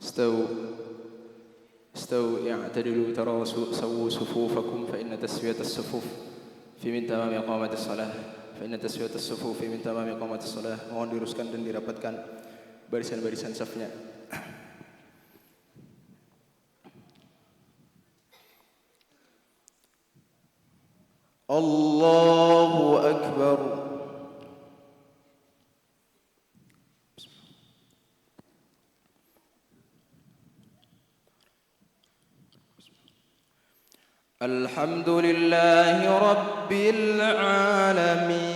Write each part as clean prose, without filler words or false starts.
استووا استووا اعتدلوا تراصوا سووا صفوفكم فإن تسوية الصفوف من تمام إقامة الصلاة من تمام إقامة الصلاة. Mohon diluruskan dan dirapatkan barisan-barisan safnya. Allahu Akbar. Alhamdulillahi Rabbil Alamin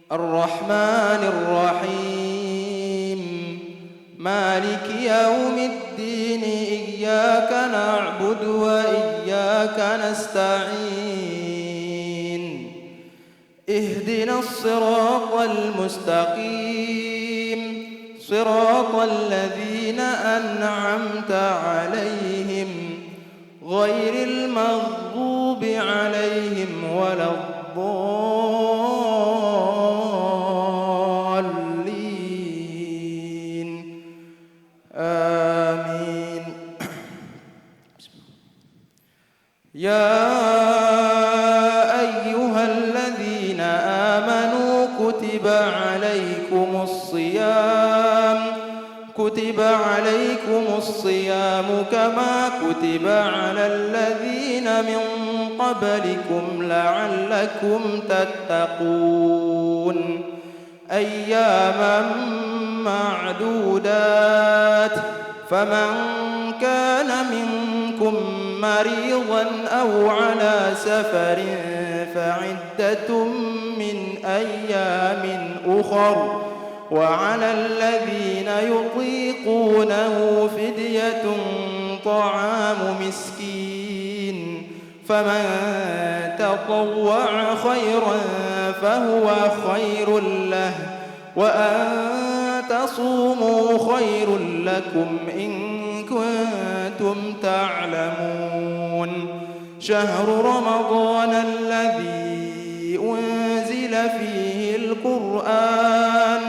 Ar-Rahmanir Rahim Maliki Yawmiddin Iyyaka na'budu wa iyyaka nasta'in Ihdinas siratal mustaqim Siratal ladzina an'amta 'alaihim غير المغضوب عليهم ولا الضالين آمين. يا أيها الذين آمنوا كتب عليكم الصيام كما كتب على الذين من قبلكم لعلكم تتقون أياما معدودات فمن كان منكم مريضا أو على سفر فعدة من أيام أخر وعلى الذين يطيقونه فدية طعام مسكين فمن تطوع خيرا فهو خير له وأن تصوموا خير لكم إن كنتم تعلمون شهر رمضان الذي أنزل فيه القرآن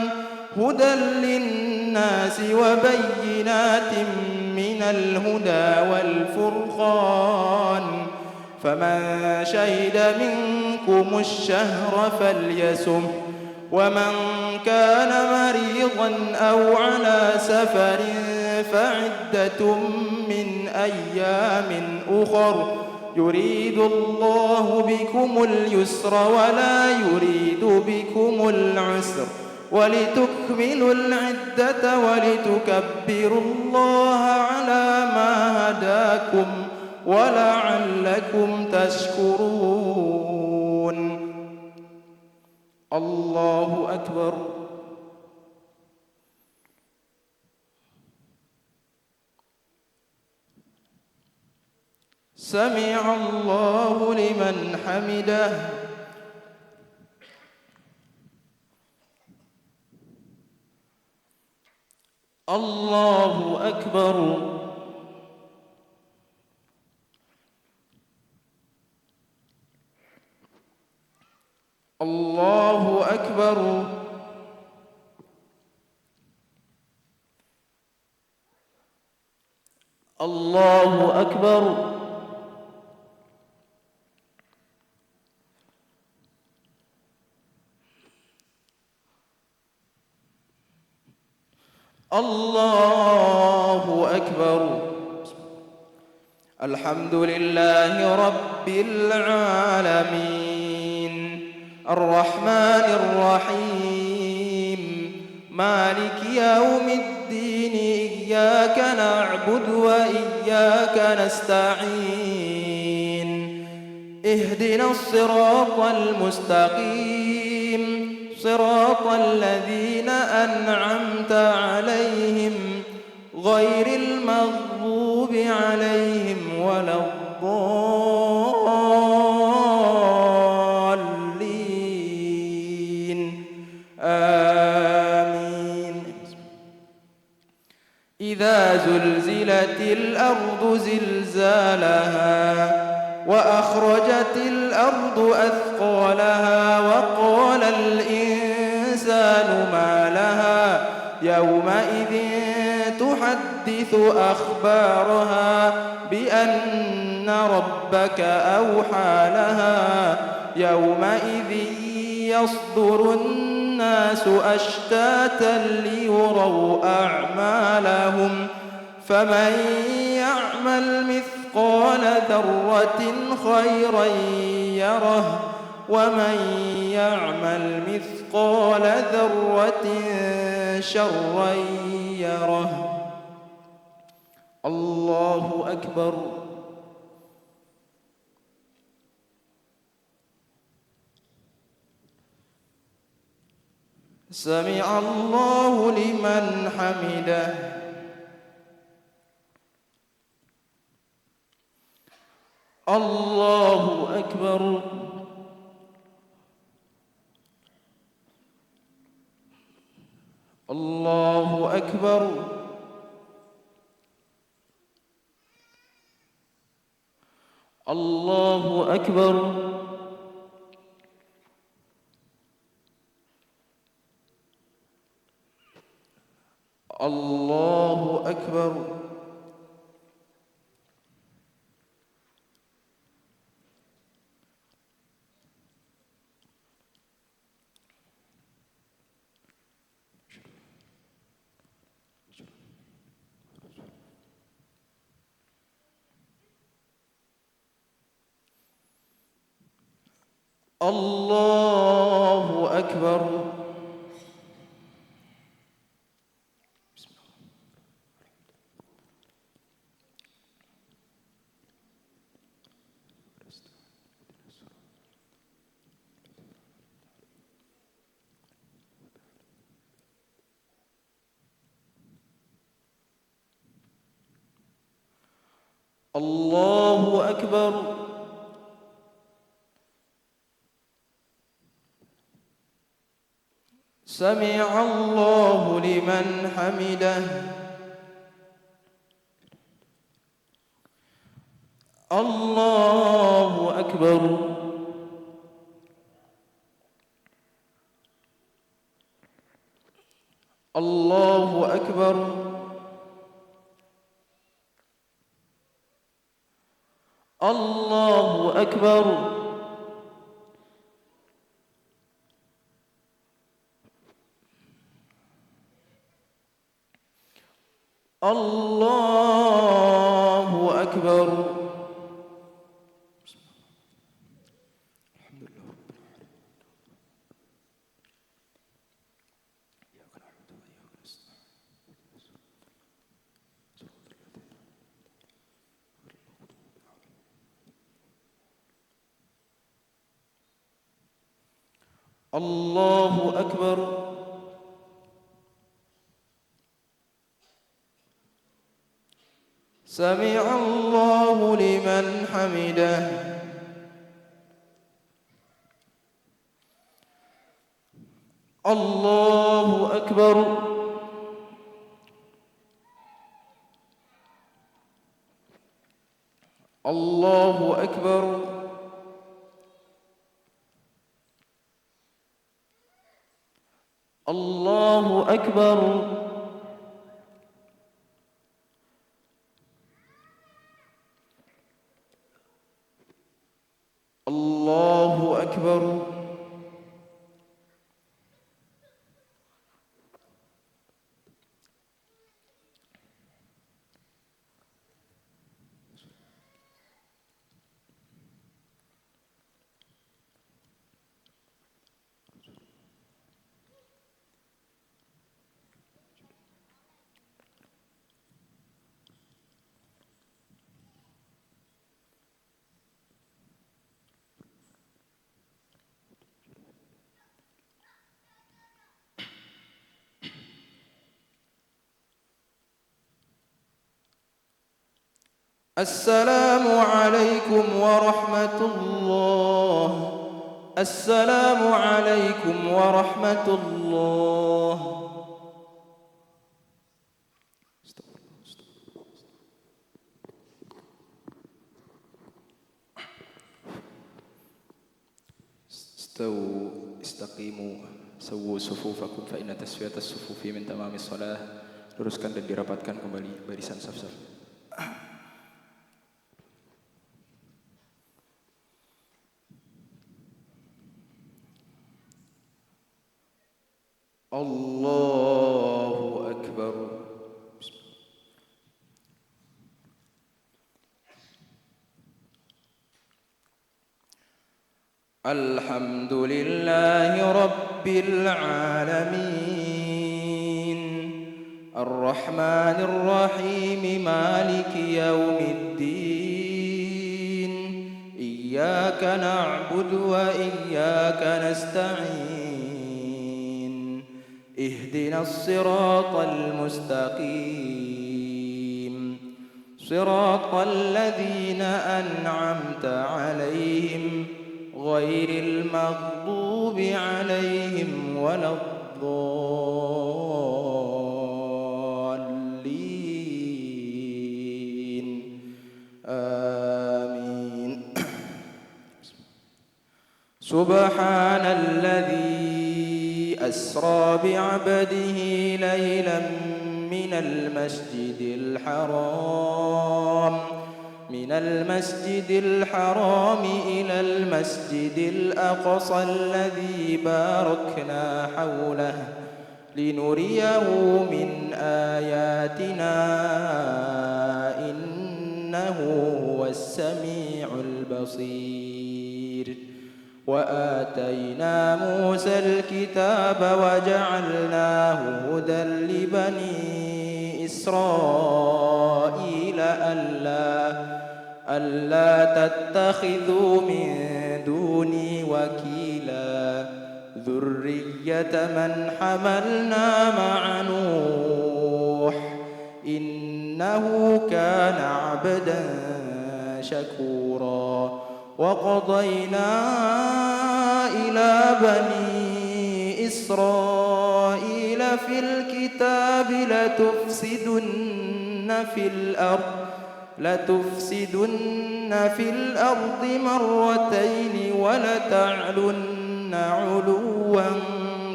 هدى للناس وبينات من الهدى والفرقان فمن شهد منكم الشهر فليصم ومن كان مريضا أو على سفر فعدة من أيام أخر يريد الله بكم اليسر ولا يريد بكم العسر ولتكملوا العدة ولتكبروا الله على ما هداكم ولعلكم تشكرون. الله أكبر. سمع الله لمن حمده. الله أكبر. الله أكبر. الله أكبر. الله أكبر. الحمد لله رب العالمين الرحمن الرحيم مالك يوم الدين إياك نعبد وإياك نستعين اهدنا الصراط المستقيم صراط الذين أنعمت عليهم غير المغضوب عليهم ولا الضالين آمين. إذا زلزلت الأرض زلزالها وأخرجت الأرض أثقالها وقال الإنسان ما لها يومئذ يحدث أخبارها بأن ربك أوحى لها يومئذ يصدر الناس أشتاتا ليروا أعمالهم فمن يعمل مثقال ذرة خيرا يره ومن يعمل مثقال ذرة شرا يره. الله أكبر. سمع الله لمن حمده. الله أكبر. الله أكبر. الله أكبر. الله أكبر. الله أكبر. الله أكبر. سمع الله لمن حمده. الله أكبر. الله أكبر. الله أكبر. الله أكبر. الحمد لله رب العالمين. إياك نعبد وإياك نستعين. الله أكبر. سمع الله لمن حمده. الله أكبر. الله أكبر. الله أكبر. الله أكبر. السلام عليكم ورحمة الله. السلام عليكم ورحمة الله. استووا استقيموا سووا صفوفكم فإن تسوية الصفوف من تمام الصلاة luruskan dan dirapatkan kembali barisan saf-saf. Allahu Akbar. Alhamdulillahi Rabbil Alamin Ar-Rahmanir Rahim Maliki Yawmiddin Iyyaka na'budu wa iyyaka nasta'in Ihdinas siratal mustaqim Siratal ladzina an'amta 'alaihim غير المغضوب عليهم ولا الضالين آمين سبحان الذي أسرى بعبده ليلا من المسجد الحرام إلى المسجد الأقصى الذي باركنا حوله لنريه من آياتنا إنه هو السميع البصير وآتينا موسى الكتاب وجعلناه هدى لبني إسرائيل ألا تتخذوا من دوني وكيلا ذرية من حملنا مع نوح إنه كان عبدا شكورا وقضينا إلى بني إسرائيل في الكتاب لتفسدن في الأرض مرتين ولتعلن علوا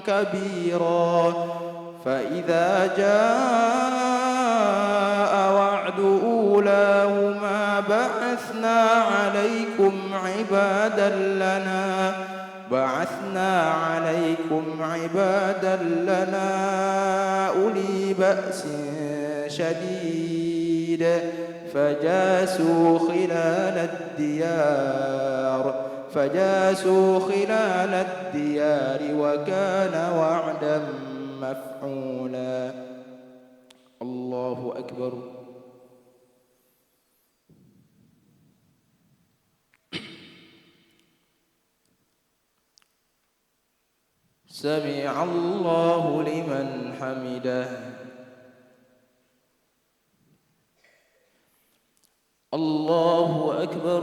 كبيرا فإذا جاء وعد أولاهما بعثنا عليكم عبادا لنا أولي بأس شديد فجاسوا خلال الديار وكان وعدا مفعولا الله أكبر سمع الله لمن حمده الله أكبر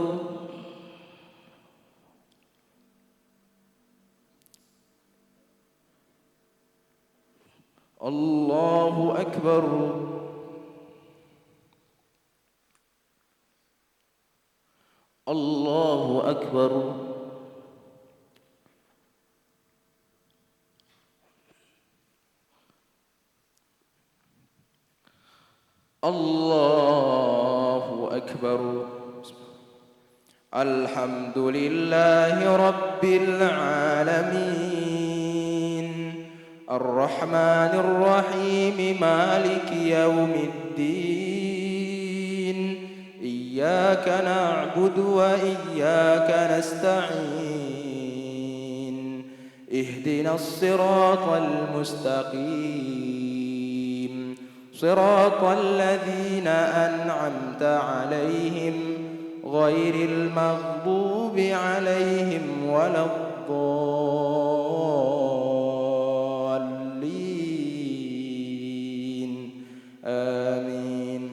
الله أكبر الله أكبر الله أكبر الحمد لله رب العالمين الرحمن الرحيم مالك يوم الدين إياك نعبد وإياك نستعين اهدنا الصراط المستقيم صراط الذين أنعمت عليهم غير المغضوب عليهم ولا الضالين آمين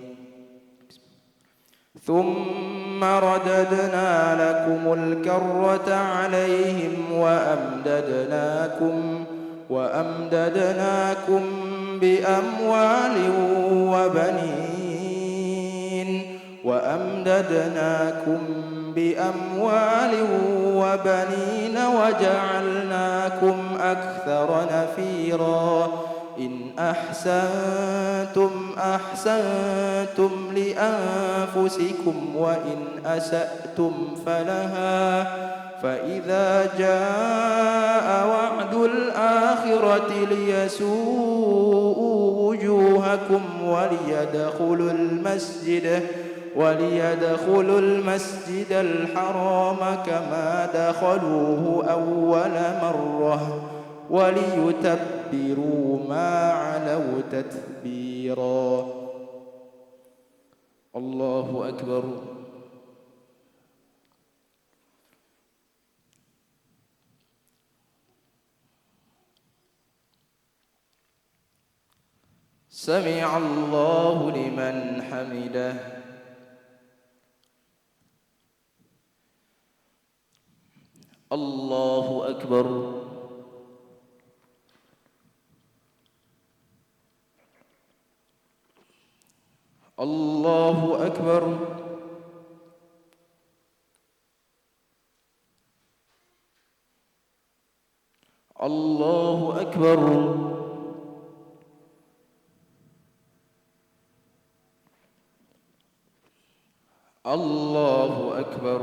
ثم رددنا لكم الكرة عليهم وأمددناكم بأموال وبنين وجعلناكم أكثر نفيرا إن أحسنتم أحسنتم لأنفسكم وإن أسأتم فلها فإذا جاء وعد الآخرة ليسوءوا وجوهكم وليدخلوا المسجد الحرام كما دخلوه أول مرة وليتبروا ما علوا تتبيرا. الله أكبر. سمع الله لمن حمده. الله أكبر. الله أكبر. الله أكبر. الله أكبر.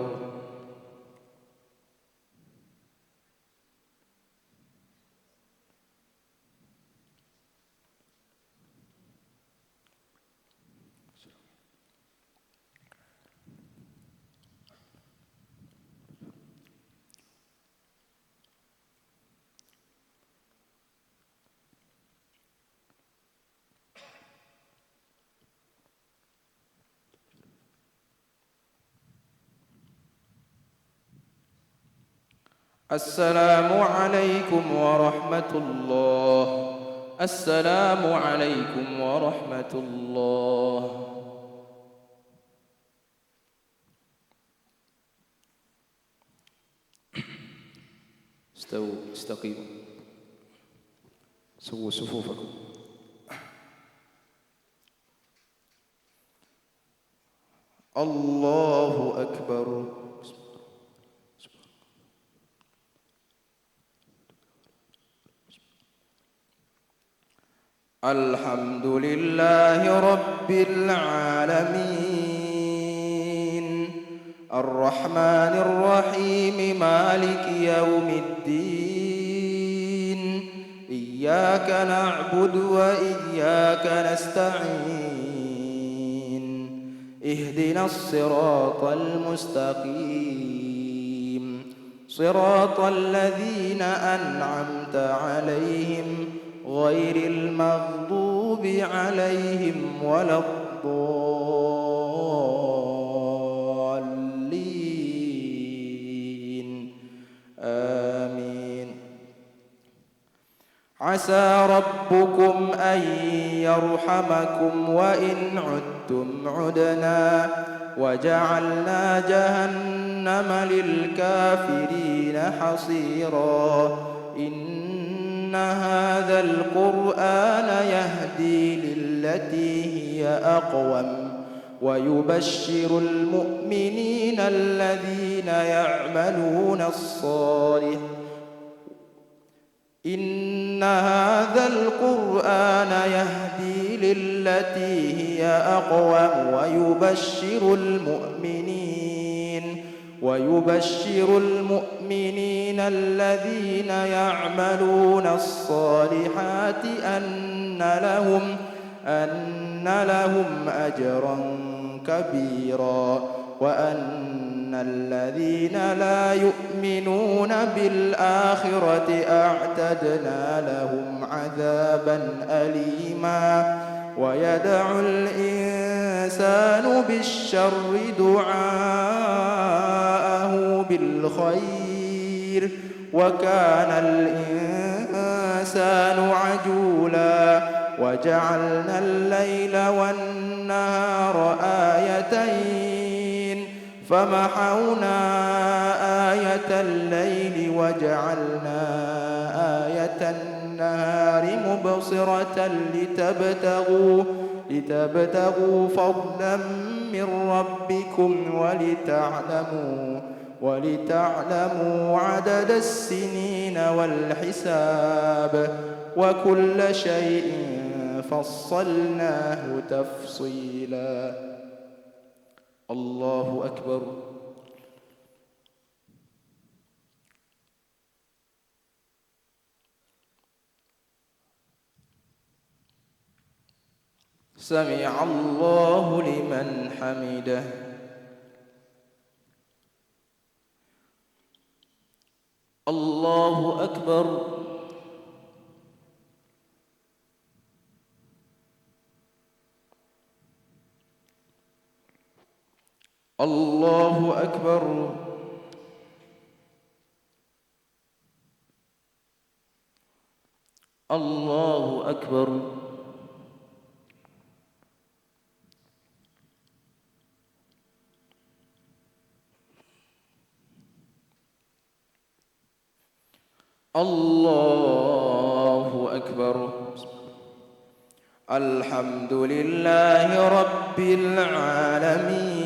السلام عليكم ورحمة الله. السلام عليكم ورحمة الله. استووا استقيموا سووا صفوفكم. الله أكبر. الحمد لله رب العالمين الرحمن الرحيم مالك يوم الدين إياك نعبد وإياك نستعين اهدنا الصراط المستقيم صراط الذين أنعمت عليهم غير المغضوب عليهم ولا الضالين آمين. عسى ربكم أن يرحمكم وإن عدتم عدنا وجعلنا جهنم للكافرين حصيرا. إن هذا القرآن يهدي للتي هي أقوم ويبشر المؤمنين الذين يعملون الصالحات إن هذا القرآن يهدي للتي هي أقوم ويبشر المؤمنين الذين يعملون الصالحات أن لهم أجرا كبيرا وأن الذين لا يؤمنون بالآخرة أعتدنا لهم عذابا أليما. ويدعو الإنسان بالشر دعاءه بالخير وكان الإنسان عجولا. وجعلنا الليل والنهار آيتين فمحونا آية الليل وجعلنا آية النهار مبصرة لتبتغوا فضلا من ربكم ولتعلموا عدد السنين والحساب وكل شيء فصلناه تفصيلا. الله أكبر. سمع الله لمن حمده. الله أكبر. الله أكبر. الله أكبر. الله أكبر. الحمد لله رب العالمين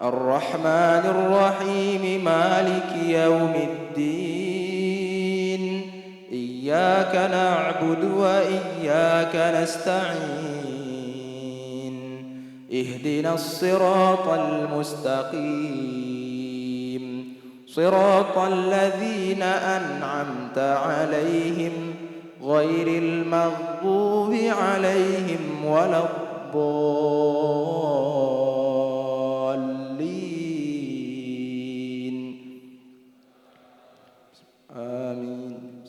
الرحمن الرحيم مالك يوم الدين إياك نعبد وإياك نستعين اهدنا الصراط المستقيم صراط الذين أنعمت عليهم غير المغضوب عليهم ولا الضالين آمين.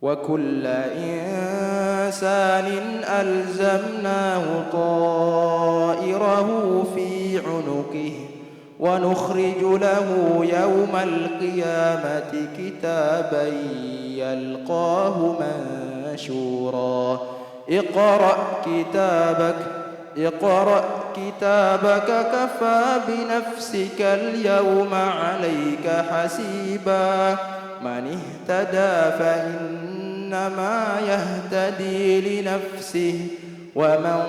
وكل إنسان ألزمناه طائره في عنقه ونخرج له يوم القيامة كتابا يلقاه منشورا. اقرأ كتابك كفى بنفسك اليوم عليك حسيبا. من اهتدى فإنما يهتدي لنفسه ومن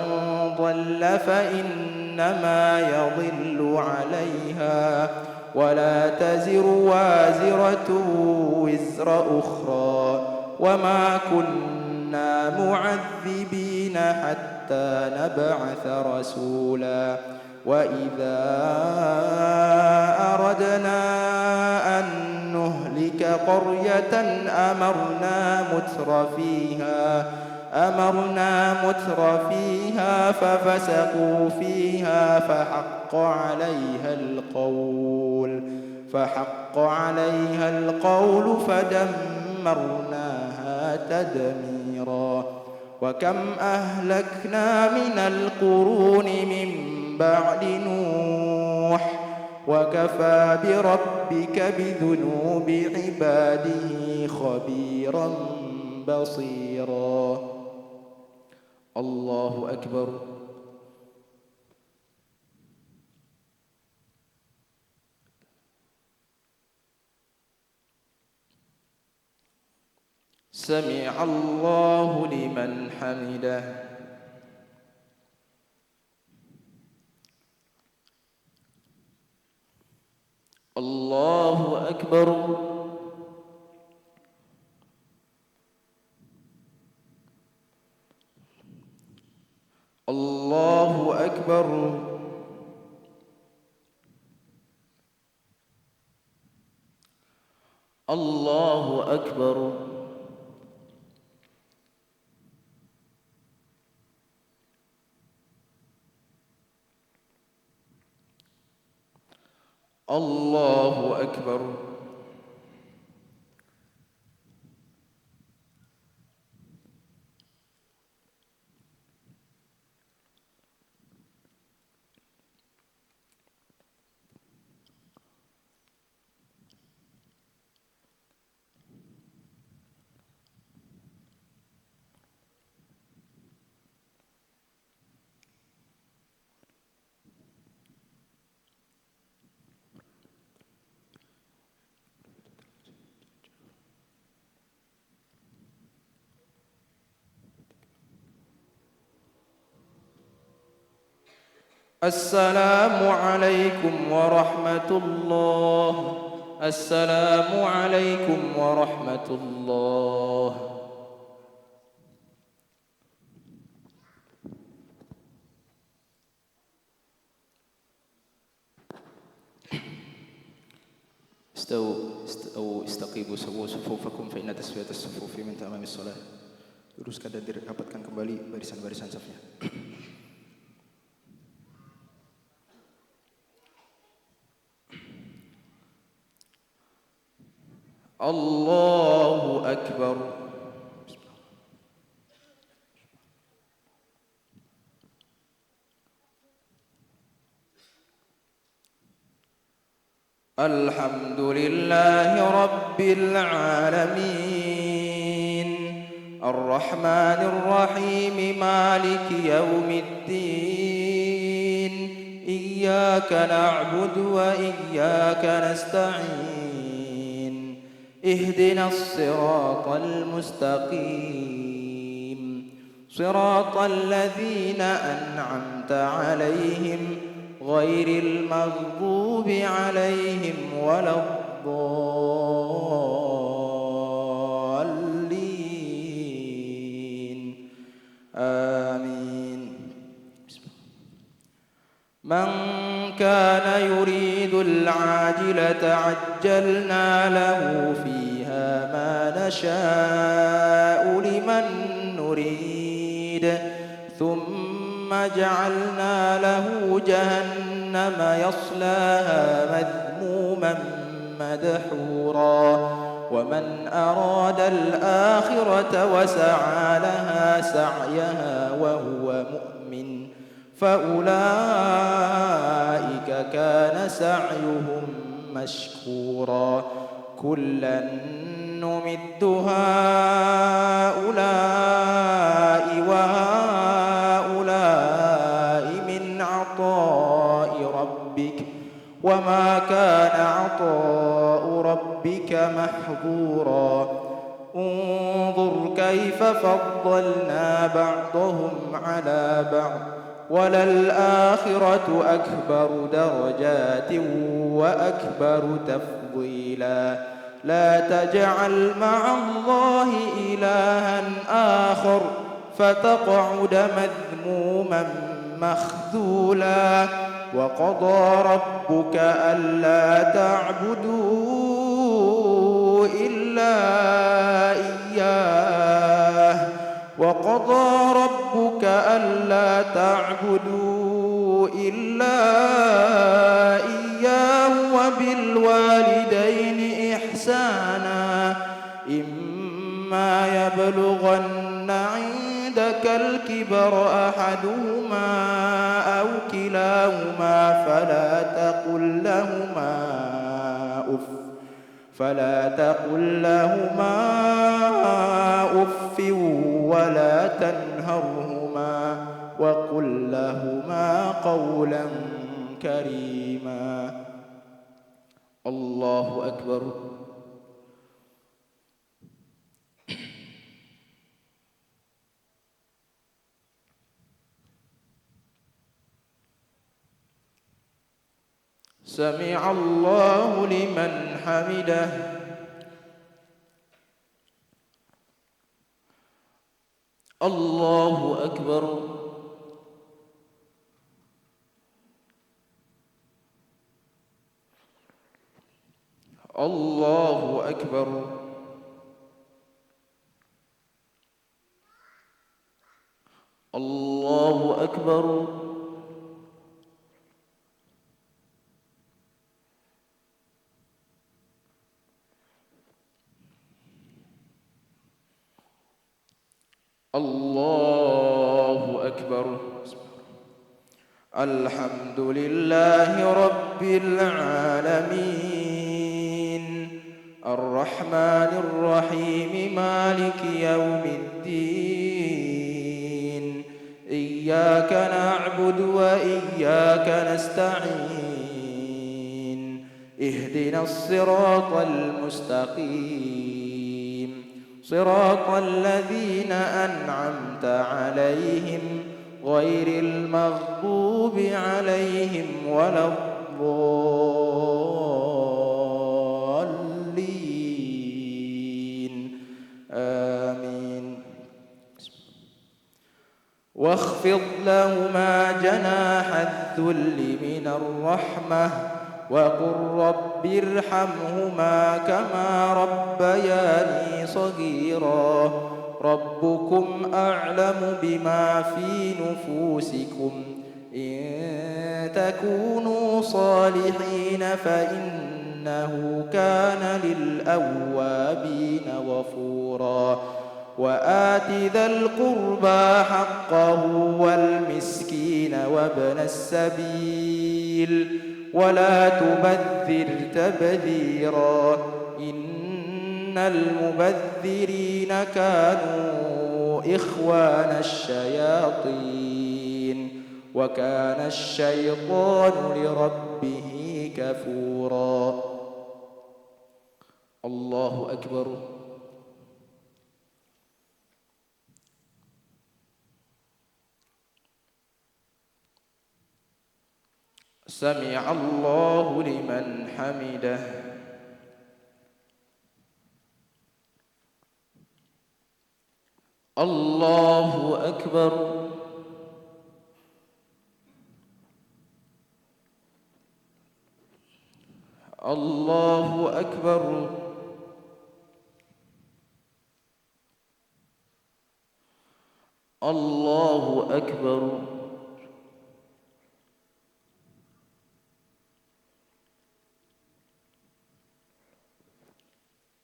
ضل فإنما يضل عليها ولا تزر وازرة وزر أخرى وما كنا معذبين حتى نبعث رسولا. وإذا أردنا أن نهلك قرية أمرنا متر فيها ففسقوا فيها فحق عليها القول فدمرناها تدميرا. وكم أهلكنا من القرون من بعد نوح وكفى بربك بذنوب عباده خبيرا بصيرا. الله أكبر. سمع الله لمن حمده. الله أكبر. الله أكبر. الله أكبر. الله أكبر. السلام عليكم ورحمة الله. السلام عليكم ورحمة الله. أو استقيموا سووا صفوفكم فإن تسوية الصفوف من تمام الصلاة. Luruskan dan dirapatkan kembali barisan-barisan safnya. Allahu Akbar. Alhamdulillahi Rabbil Alamin, Ar-Rahmanir Rahim, Maliki Yawmiddin, Iyyaka na'budu wa iyyaka nasta'in, Ihdinas siratal mustaqim, Siratal ladzina an'amta 'alaihim غير المغضوب عليهم ولا الضالين آمين. من كان يريد العاجلة عجلنا له فيها ما نشاء لمن نريد ثم جعلنا له جهنم يصلاها مذموما مدحورا ومن أراد الآخرة وسعى لها سعيها وهو مؤمن فأولئك كان سعيهم مشكورا كلا نمد هؤلاء وهؤلاء من عطاء ربك وما كان عطاء ربك محظورا انظر كيف فضلنا بعضهم على بعض وللآخرة أكبر درجات وأكبر تفضيلا لا تجعل مع الله إلها آخر فتقعد مذموما مخذولا وقضى ربك ألا تعبدوا إلا إياه وقضى ربك ألا تعبدوا إلا إياه وبالوالدين إحسانا إما يبلغن عندك الكبر أحدهما أو كلاهما فلا تقل لهما أف ولا تنهرهما وقل لهما قولا كريما. الله أكبر. سمع الله لمن حمده. الله أكبر. الله أكبر. الله أكبر. الله أكبر. الحمد لله رب العالمين الرحمن الرحيم مالك يوم الدين إياك نعبد وإياك نستعين اهدنا الصراط المستقيم صراط الذين أنعمت عليهم غير المغضوب عليهم ولا الضالين آمين. واخفض لهما جناح الذل من الرحمة وقل رب ارحمهما كما ربياني صغيرا ربكم أعلم بما في نفوسكم إن تكونوا صالحين فإنه كان للأوابين غفورا وآت ذا القربى حقه والمسكين وابن السبيل ولا تبذر تبذيرا إن المبذرين كانوا إخوان الشياطين وكان الشيطان لربه كفورا. الله أكبر. سمع الله لمن حمده. الله أكبر. الله أكبر. الله أكبر.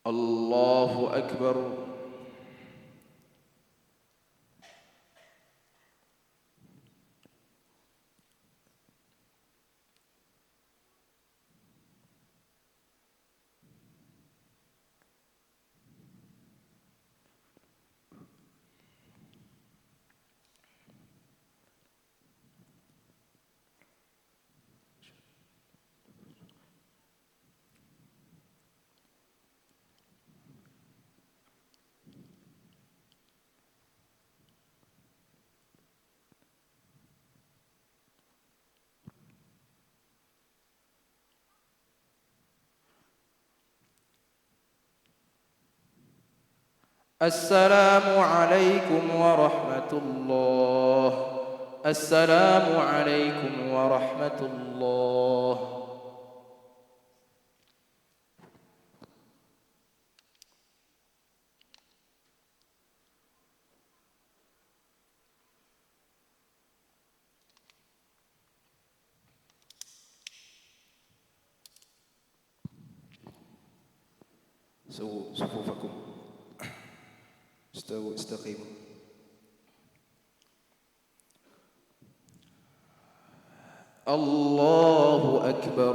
الله أكبر. السلام عليكم ورحمة الله. السلام عليكم ورحمة الله. سووا صفوفكم. استووا استقيموا. الله أكبر.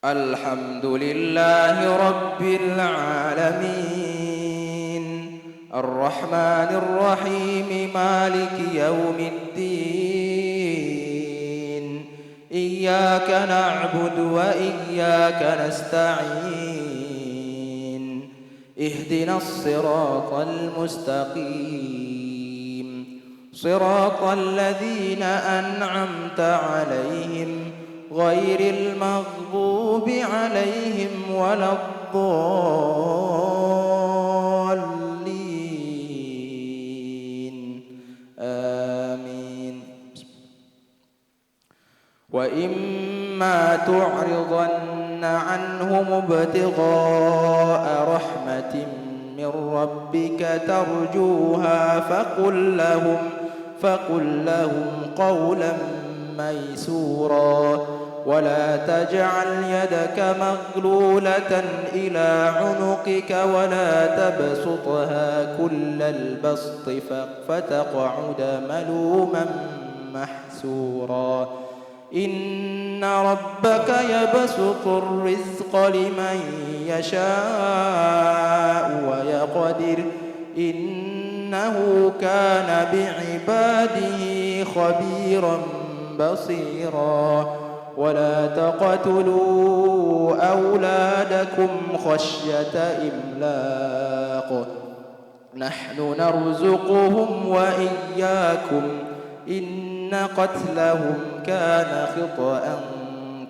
الحمد لله رب العالمين الرحمن الرحيم مالك يوم الدين إياك نعبد وإياك نستعين اهدنا الصراط المستقيم صراط الذين أنعمت عليهم غير المغضوب عليهم ولا الضالين آمين. وإما تعرضن عنهم ابتغاء رحمة من ربك ترجوها فقل لهم قولا ميسورا ولا تجعل يدك مغلولة إلى عنقك ولا تبسطها كل البسط فتقعد ملوما محسورا. إن ربك يبسط الرزق لمن يشاء ويقدر إنه كان بعباده خبيرا بصيرا. ولا تقتلوا أولادكم خشية إملاق نحن نرزقهم وإياكم إن قتلهم كان خطأ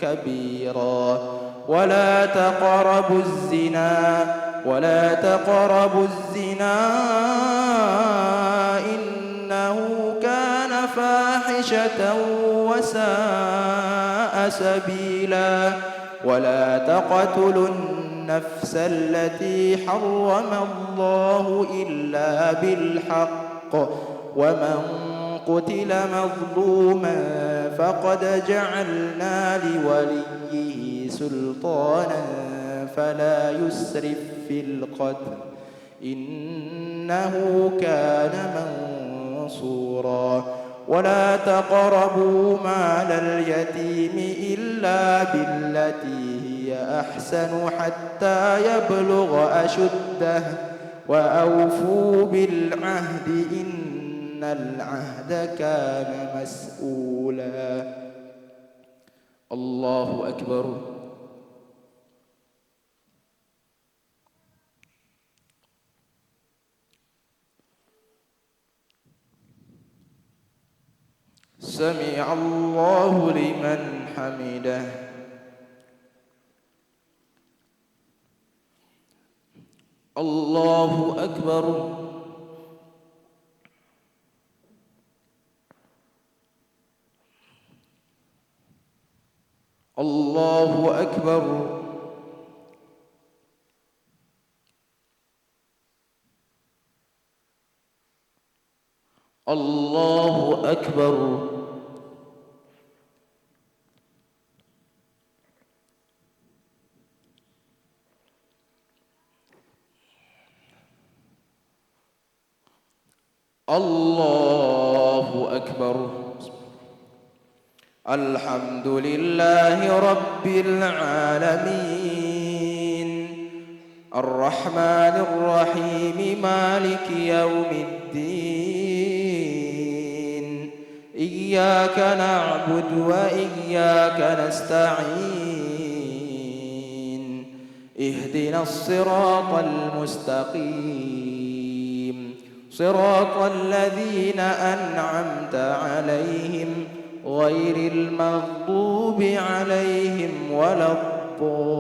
كبيرا. ولا تقربوا الزنا ولا تقربوا الزنا إنه كان فاحشة وساء سبيلا ولا تقتلوا النفس التي حرم الله إلا بالحق ومن قتل مظلوما فقد جعلنا لوليه سلطانا فلا يسرف في القتل إنه كان منصورا ولا تقربوا مال اليتيم إلا بالتي هي أحسن حتى يبلغ أشده وأوفوا بالعهد إن العهد كان مسؤولا. الله أكبر. سمع الله لمن حمده. الله أكبر. الله أكبر. الله أكبر. الله أكبر. الحمد لله رب العالمين الرحمن الرحيم مالك يوم الدين إياك نعبد وإياك نستعين اهدنا الصراط المستقيم صراط الذين أنعمت عليهم غير المغضوب عليهم ولا الضالين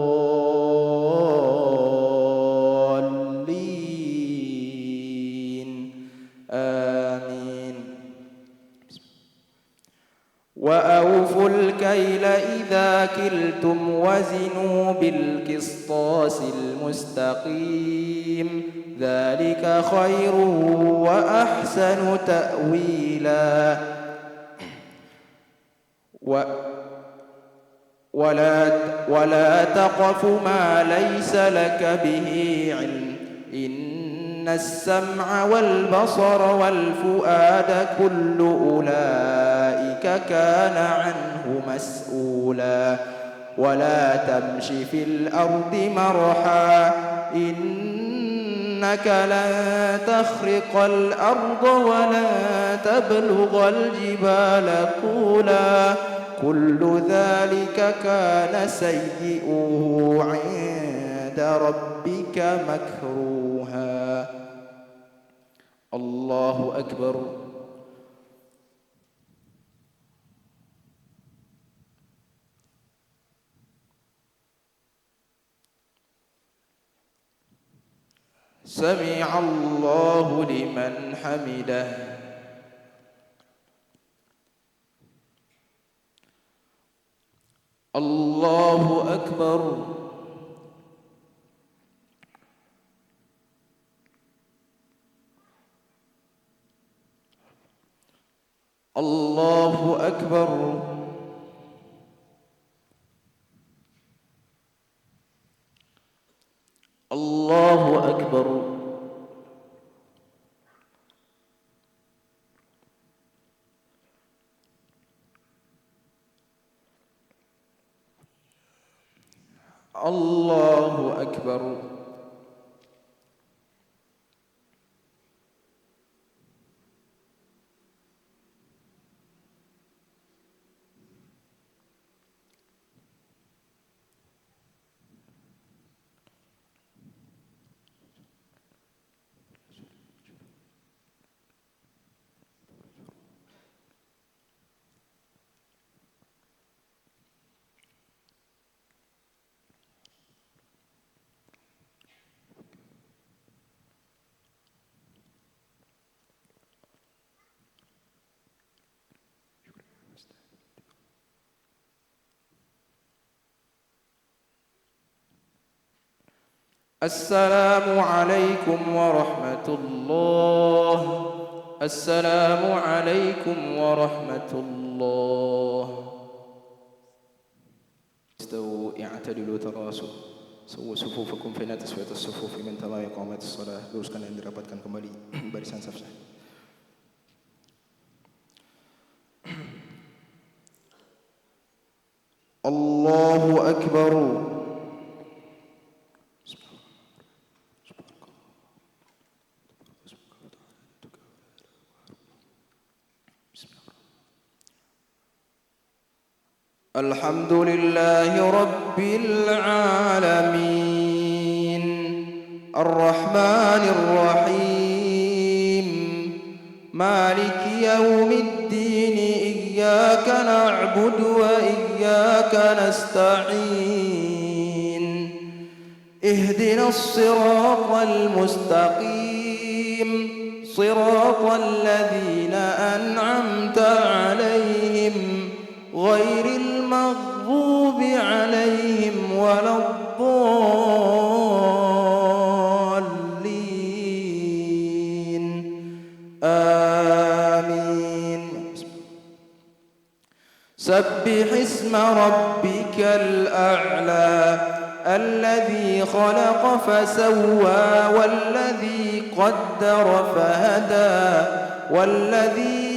آمين. وأوفوا الكيل إذا كلتم وزنوا بالقسطاس المستقيم ذلك خير وأحسن تأويلا ولا تقف ما ليس لك به علم إن السمع والبصر والفؤاد كل أولئك كان عنه مسؤولا ولا تمش في الأرض مرحا إنك لن تخرق الأرض ولن تبلغ الجبال طولا كل ذلك كان سيئه عند ربك مكروها. الله أكبر. سمع الله لمن حمده. الله أكبر. الله أكبر. الله أكبر. الله أكبر. السلام عليكم ورحمة الله. السلام عليكم ورحمة الله. استووا اعتدلوا تراصوا سووا صفوفكم فإن تسوية الصفوف من تمام إقامة الصلاة. Luruskan yang dirapatkan kembali barisan safnya. Allahu Akbar. الحمد لله رب العالمين الرحمن الرحيم مالك يوم الدين إياك نعبد وإياك نستعين اهدنا الصراط المستقيم صراط الذين أنعمت عليهم غير المغضوب عليهم ولا الضالين آمين. سبح اسم ربك الأعلى الذي خلق فسوى والذي قدر فهدى والذي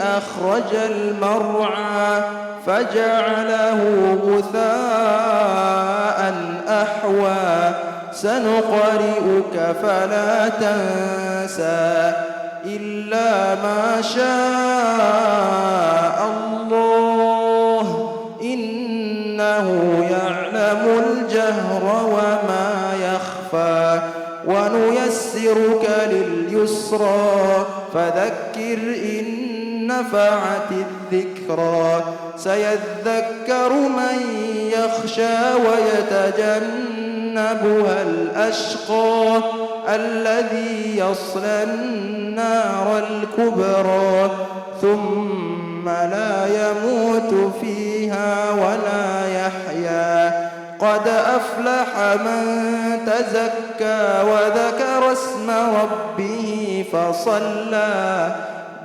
أخرج المرعى فجعله غثاء أحوى سنقرئك فلا تنسى إلا ما شاء الله إنه يعلم الجهر وما يخفى ونيسرك لليسرى فذكر إن نفعت الذكرى سيذكر من يخشى ويتجنبها الأشقى الذي يصلى النار الكبرى ثم لا يموت فيها ولا يحيا قد أفلح من تزكى وذكر اسم ربه فصلى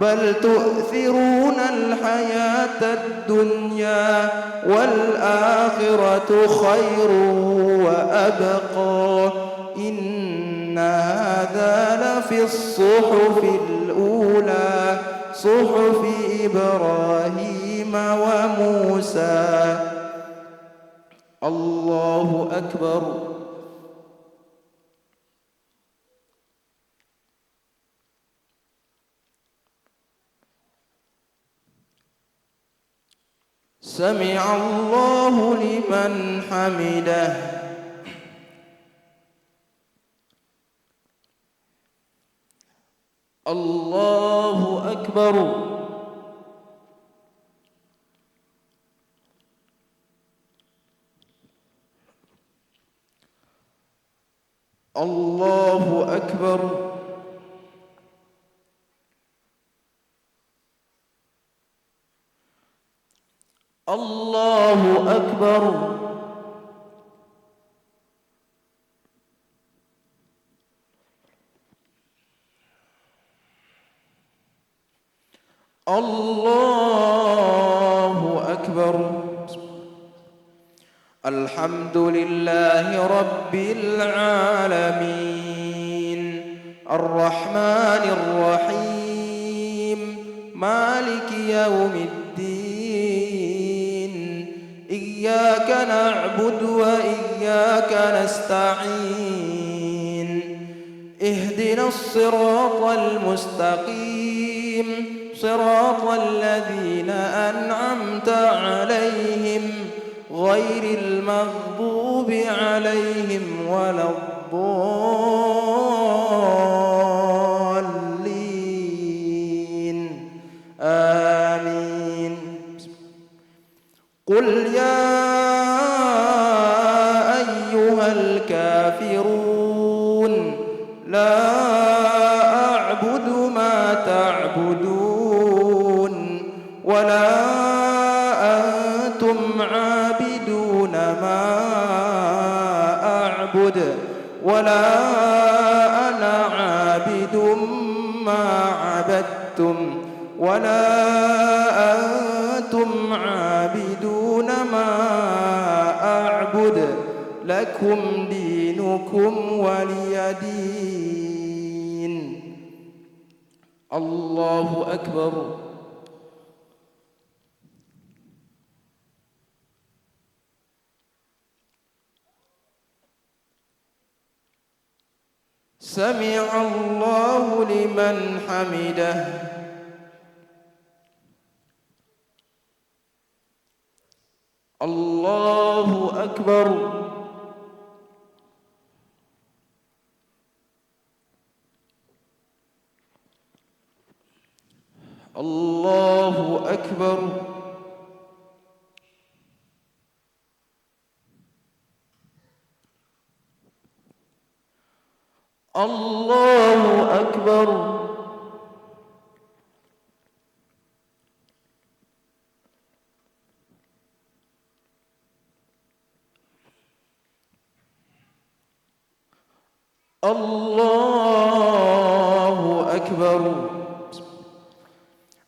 بل تؤثرون الحياة الدنيا والآخرة خير وأبقى إن هذا لفي الصحف الأولى صحف إبراهيم وموسى. الله أكبر. سمع الله لمن حمده. الله أكبر. الله أكبر. الله أكبر. الله أكبر. الحمد لله رب العالمين الرحمن الرحيم مالك يوم الدين إياك نعبد وإياك نستعين اهدنا الصراط المستقيم صراط الذين أنعمت عليهم غير المغضوب عليهم ولا الضالين آمين. قل يا أيها الكافرون لا أعبد ما تعبدون ولا أنتم عابدون ما أعبد ولا أنا عابد ما عبدتم ولا أنتم عابدون ما أعبد لكم دينكم ولي دين. الله أكبر. سمع الله لمن حمده. الله أكبر. الله أكبر. الله أكبر. الله أكبر.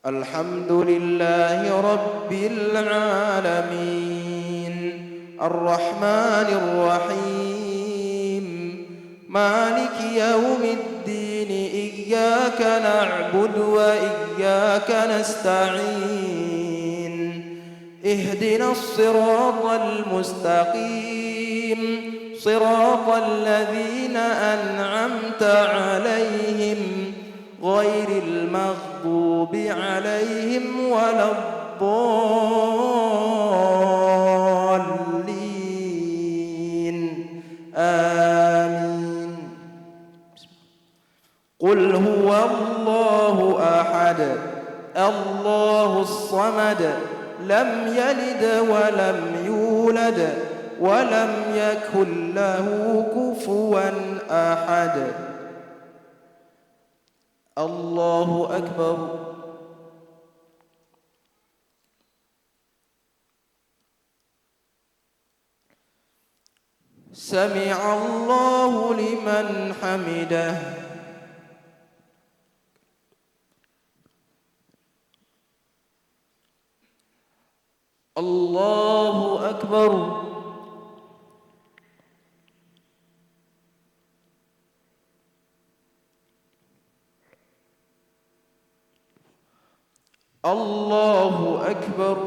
الحمد لله رب العالمين الرحمن الرحيم مالك يوم الدين إياك نعبد وإياك نستعين اهدنا الصراط المستقيم صراط الذين أنعمت عليهم غير المغضوب عليهم ولا الضالين آمين. قل هو الله أحد الله الصمد لم يلد ولم يولد ولم يكن له كفوا أحد. الله أكبر. سمع الله لمن حمده. الله أكبر. الله أكبر.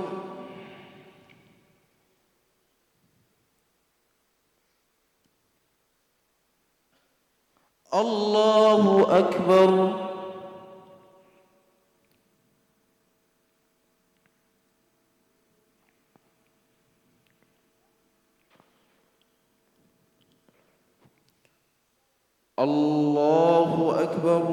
الله أكبر. الله أكبر.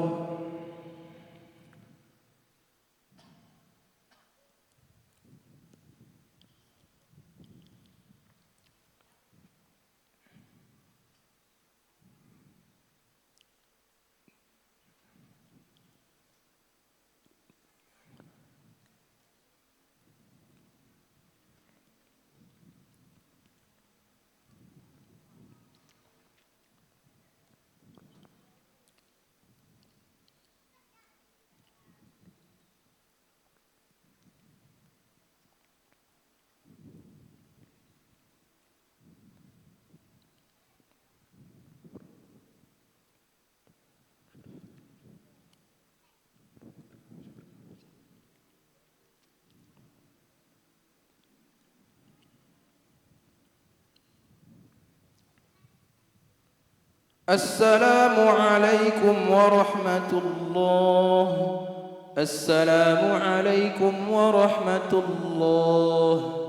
السلام عليكم ورحمة الله. السلام عليكم ورحمة الله.